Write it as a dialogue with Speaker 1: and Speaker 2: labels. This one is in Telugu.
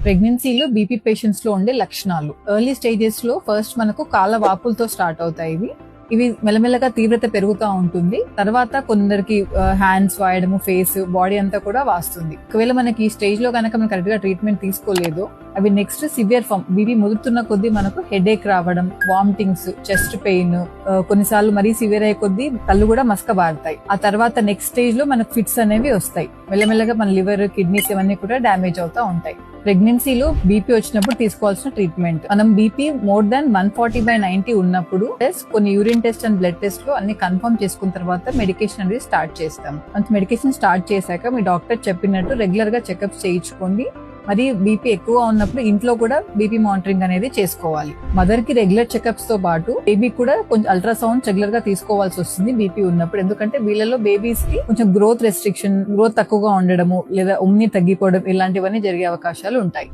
Speaker 1: ప్రెగ్నెన్సీలో బీపీ పేషెంట్స్ లో ఉండే లక్షణాలు. ఎర్లీ స్టేజెస్ లో ఫస్ట్ మనకు కాళ్ళ వాపులతో స్టార్ట్ అవుతాయి. ఇవి మెల్లమెల్లగా తీవ్రత పెరుగుతూ ఉంటుంది. తర్వాత కొందరికి హ్యాండ్స్ వాయడము, ఫేస్, బాడీ అంతా కూడా వాస్తుంది. ఒకవేళ మనకి ఈ స్టేజ్ లో కనుక మనం కరెక్ట్ గా ట్రీట్మెంట్ తీసుకోలేదు, అవి నెక్స్ట్ సివియర్ ఫామ్, బీపీ ముదురుతున్న కొద్దీ మనకు హెడేక్ రావడం, వామిటింగ్స్, చెస్ట్ పెయిన్, కొన్నిసార్లు మరీ సివియర్ అయ్యే కొద్దీ కళ్ళు కూడా మసకబారుతాయి. ఆ తర్వాత నెక్స్ట్ స్టేజ్ లో మనకు ఫిట్స్ అనేవి వస్తాయి. మెల్లమెల్లగా మన లివర్, కిడ్నీస్ ఇవన్నీ కూడా డ్యామేజ్ అవుతా ఉంటాయి. ప్రెగ్నెన్సీలో బీపీ వచ్చినప్పుడు తీసుకోవాల్సిన ట్రీట్మెంట్, మనం బీపీ మోర్ దాన్ 140/90 ఉన్నప్పుడు కొన్ని urine test and blood test లో అన్ని కన్ఫర్మ్ చేసుకున్న తర్వాత మెడికేషన్ అనేది స్టార్ట్ చేస్తాం. అంత మెడికేషన్ స్టార్ట్ చేశాక మీ డాక్టర్ చెప్పినట్టు రెగ్యులర్ గా చెకప్స్ చేయించుకోండి. మరి బీపీ ఎక్కువ ఉన్నప్పుడు ఇంట్లో కూడా బీపీ మానిటరింగ్ అనేది చేసుకోవాలి. మదర్ కి రెగ్యులర్ చెకప్స్ తో పాటు బేబీ కూడా కొంచెం అల్ట్రాసౌండ్ రెగ్యులర్ గా తీసుకోవాల్సి వస్తుంది బీపీ ఉన్నప్పుడు. ఎందుకంటే వీళ్ళలో బేబీస్ కి కొంచెం గ్రోత్ తక్కువగా ఉండడము లేదా ఉమ్మి తగ్గిపోవడం ఇలాంటివన్నీ జరిగే అవకాశాలు ఉంటాయి.